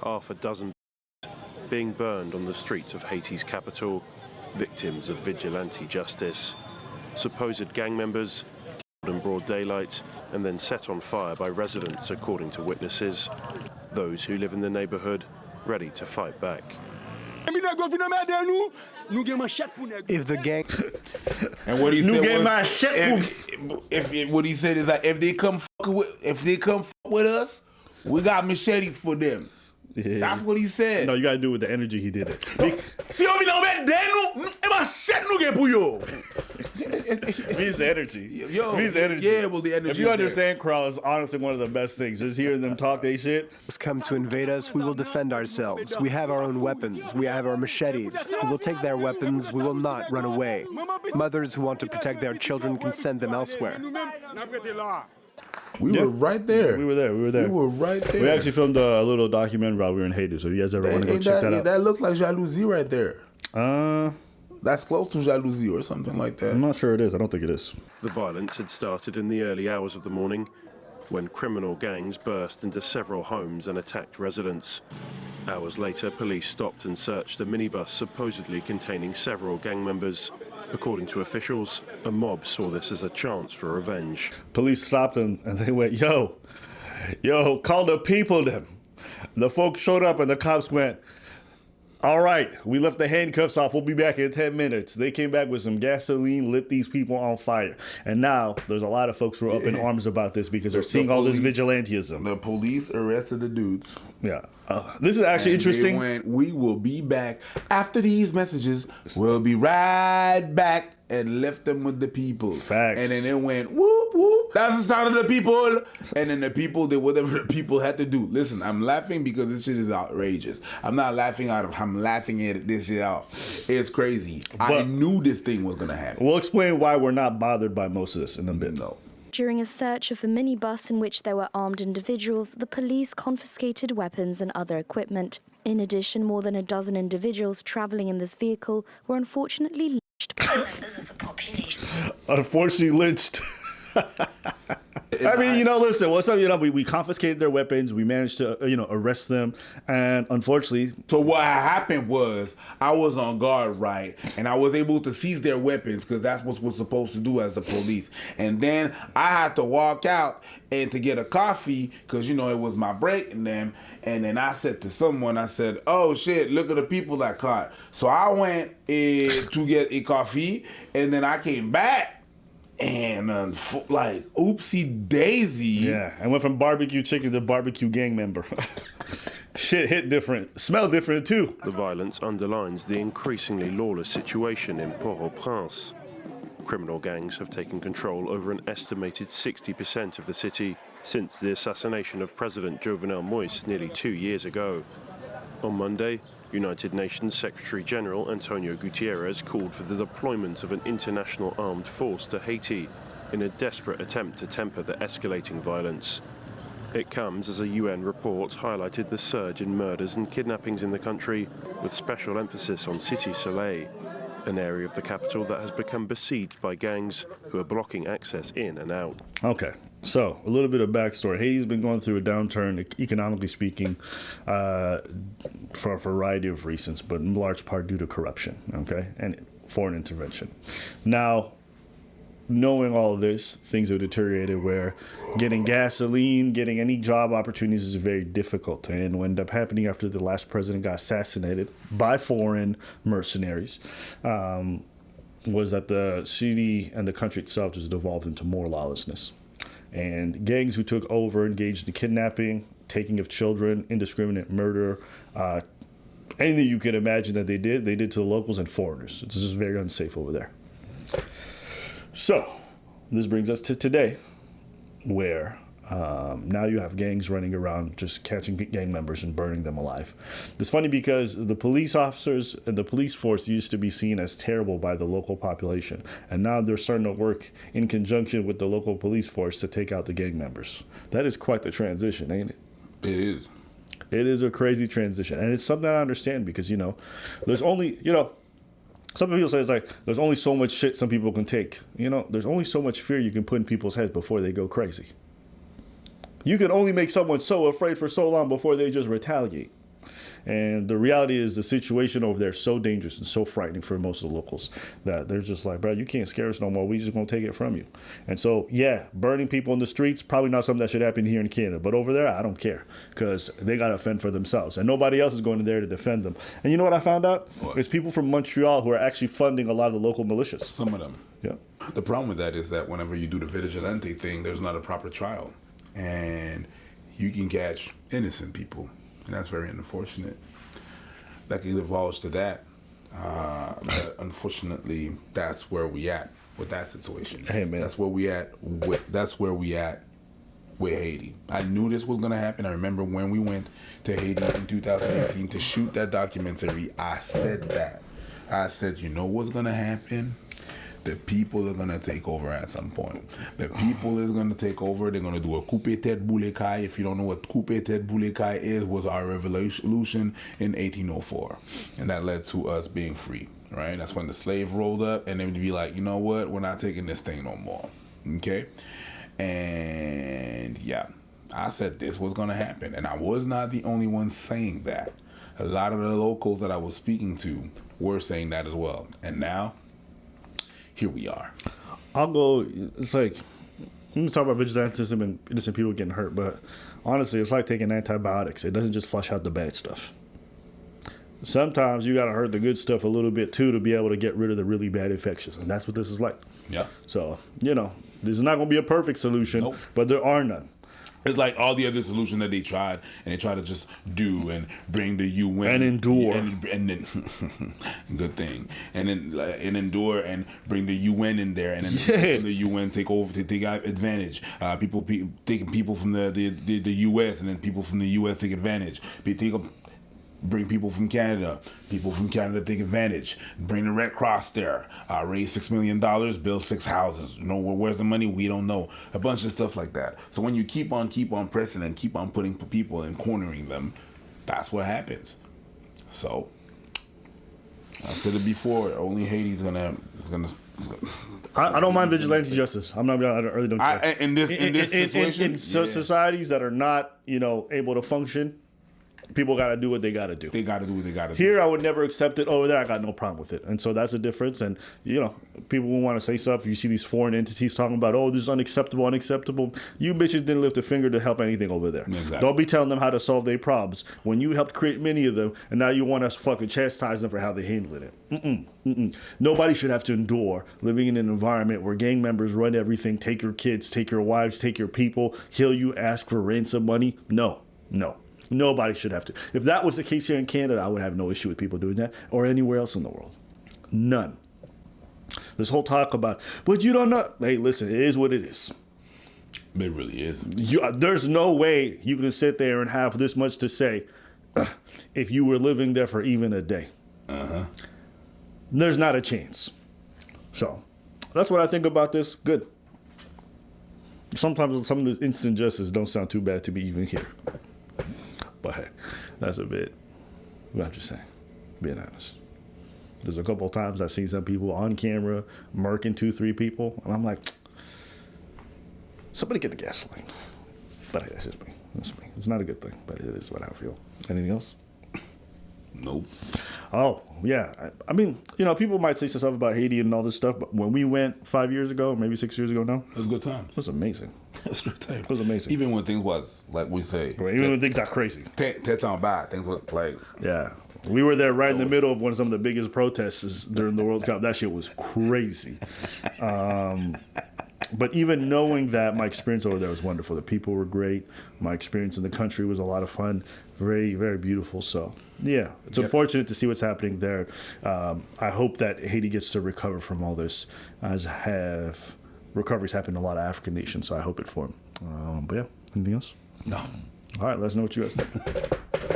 half a dozen being burned on the streets of Haiti's capital, victims of vigilante justice. Supposed gang members killed in broad daylight and then set on fire by residents, according to witnesses. Those who live in the neighborhood ready to fight back. If the gang and what he said was, what he said is like, if they come fuck with us, we got machetes for them. Yeah. That's what he said. No, you gotta do it with the energy he did it. Si on vient mettre nous, machette nous gen pou yo. It means the energy. Yo, it means the energy. Yeah, well, the energy. If you understand crowd, it's honestly one of the best things. Just hearing them talk they shit. come to invade us, we will defend ourselves. We have our own weapons. We have our machetes. We will take their weapons. We will not run away. Mothers who want to protect their children can send them elsewhere. We were right there. We were there. We were right there. We actually filmed a little documentary while we were in Haiti. So if you guys ever want to go check that out. That looks like jalousie right there. Uh, That's close to jalousie or something like that. I'm not sure it is. I don't think it is. The violence had started in the early hours of the morning when criminal gangs burst into several homes and attacked residents. Hours later, police stopped and searched a minibus supposedly containing several gang members. According to officials, a mob saw this as a chance for revenge. Police stopped them and they went, yo, call the people them. The folks showed up and the cops went, all right, we left the handcuffs off. We'll be back in 10 minutes. They came back with some gasoline, lit these people on fire. And now there's a lot of folks who are up in arms about this because they're seeing all this vigilantism. The police arrested the dudes. Yeah. This is actually interesting. They went, we will be back after these messages. We'll be right back, and left them with the people. Facts. And then it went, whoop, whoop. That's the sound of the people. And then the people did whatever the people had to do. Listen, I'm laughing because this shit is outrageous. I'm not laughing I'm laughing at this shit off. It's crazy. But I knew this thing was going to happen. We'll explain why we're not bothered by most of this in a bit, though. During a search of a minibus in which there were armed individuals, the police confiscated weapons and other equipment. In addition, more than a dozen individuals traveling in this vehicle were unfortunately lynched by members of the population. Unfortunately lynched. I mean, listen, what's up? We confiscated their weapons. We managed to, arrest them. And unfortunately. So what happened was I was on guard, right? And I was able to seize their weapons because that's what we're supposed to do as the police. And then I had to walk out and to get a coffee because, it was my break and them. And then I said to someone, I said, oh, shit, look at the people that caught. So I went to get a coffee and then I came back. And oopsie daisy. Yeah, I went from barbecue chicken to barbecue gang member. Shit hit different, smell different too. The violence underlines the increasingly lawless situation in Port-au-Prince. Criminal gangs have taken control over an estimated 60% of the city since the assassination of President Jovenel Moïse nearly 2 years ago. On Monday, United Nations Secretary-General Antonio Guterres called for the deployment of an international armed force to Haiti in a desperate attempt to temper the escalating violence. It comes as a UN report highlighted the surge in murders and kidnappings in the country, with special emphasis on Cité Soleil, an area of the capital that has become besieged by gangs who are blocking access in and out. Okay. So, a little bit of backstory. Haiti's been going through a downturn, economically speaking, for a variety of reasons, but in large part due to corruption, okay, and foreign intervention. Now, knowing all of this, things have deteriorated where getting gasoline, getting any job opportunities is very difficult. And what ended up happening after the last president got assassinated by foreign mercenaries was that the city and the country itself just devolved into more lawlessness. And gangs who took over engaged in kidnapping, taking of children, indiscriminate murder, anything you could imagine that they did to the locals and foreigners. It's just very unsafe over there. So this brings us to today, where now you have gangs running around just catching gang members and burning them alive. It's funny because the police officers and the police force used to be seen as terrible by the local population. And now they're starting to work in conjunction with the local police force to take out the gang members. That is quite the transition, ain't it? It is. It is a crazy transition. And it's something I understand because, there's only, some people say it's like there's only so much shit some people can take. There's only so much fear you can put in people's heads before they go crazy. You can only make someone so afraid for so long before they just retaliate. And the reality is the situation over there is so dangerous and so frightening for most of the locals that they're just like, bro, you can't scare us no more. We just gonna take it from you. And so, yeah, burning people in the streets, probably not something that should happen here in Canada. But over there, I don't care because they got to fend for themselves. And nobody else is going in there to defend them. And you know what I found out? What? It's people from Montreal who are actually funding a lot of the local militias. Some of them. Yeah. The problem with that is that whenever you do the vigilante thing, there's not a proper trial. And you can catch innocent people. And that's very unfortunate. That can divulge to that. But unfortunately, that's where we at with that situation. Hey, man. That's where we at with Haiti. I knew this was gonna happen. I remember when we went to Haiti in 2018 to shoot that documentary, I said that. I said, you know what's gonna happen? The people are gonna take over at some point. The people is gonna take over. They're gonna do a coupe tête boule caille. If you don't know what coupe tête boule caille is, was our revolution in 1804, and that led to us being free. Right? That's when the slave rolled up, and they would be like, you know what? We're not taking this thing no more. Okay? And yeah, I said this was gonna happen, and I was not the only one saying that. A lot of the locals that I was speaking to were saying that as well, and now. Here we are. I'll go. It's like, we talk about vigilantism and innocent people getting hurt, but honestly, it's like taking antibiotics. It doesn't just flush out the bad stuff. Sometimes you got to hurt the good stuff a little bit too to be able to get rid of the really bad infections, and that's what this is like. Yeah. So, this is not going to be a perfect solution, Nope. but there are none. It's like all the other solutions that they tried, and they tried to just do and bring the UN And endure. and then good thing, and then and endure and bring the UN in there, and then the UN take over, they take advantage. Taking people from the US, and then people from the US take advantage. Bring people from Canada. People from Canada take advantage. Bring the Red Cross there. Raise $6 million, build 6 houses. Where's the money? We don't know. A bunch of stuff like that. So when you keep on pressing and keep on putting people and cornering them, that's what happens. So I said it before. Only Haiti's gonna. I don't mind vigilante justice. I really don't care. In this situation, in societies that are not, able to function, people got to do what they got to do. They got to do what they got to do. Here, I would never accept it. Over there, I got no problem with it. And so that's the difference. And, people will want to say stuff. You see these foreign entities talking about, oh, this is unacceptable. You bitches didn't lift a finger to help anything over there. Exactly. Don't be telling them how to solve their problems when you helped create many of them, and now you want us to fucking chastise them for how they handled it. Nobody should have to endure living in an environment where gang members run everything, take your kids, take your wives, take your people, kill you, ask for ransom money. No. Nobody should have to. If that was the case here in Canada, I would have no issue with people doing that, or anywhere else in the world. None. This whole talk about, but you don't know. Hey, listen, it is what it is. It really is. There's no way you can sit there and have this much to say if you were living there for even a day. There's not a chance. So that's what I think about this. Good. Sometimes some of the instant justice don't sound too bad to be even here. But hey, that's a bit, I'm just saying, being honest. There's a couple of times I've seen some people on camera murking 2-3 people, and I'm like, somebody get the gasoline. But hey, that's just me. It's not a good thing, but it is what I feel. Anything else? Nope. Oh, yeah. I mean, people might say some stuff about Haiti and all this stuff, but when we went 5 years ago, maybe 6 years ago now, It was a good time. it was amazing. It was a good time. It was amazing. Even when things was, like we say, Even when things got crazy. Tête en bas, things were like, Yeah. We were there right in the middle of some of the biggest protests during the World Cup. That shit was crazy. But even knowing that, my experience over there was wonderful. The people were great. My experience in the country was a lot of fun. Very, very beautiful. So, yeah, it's unfortunate to see what's happening there. I hope that Haiti gets to recover from all this, as recoveries happened in a lot of African nations. So I hope it for them. But yeah, anything else? no. All right, let us know what you guys think.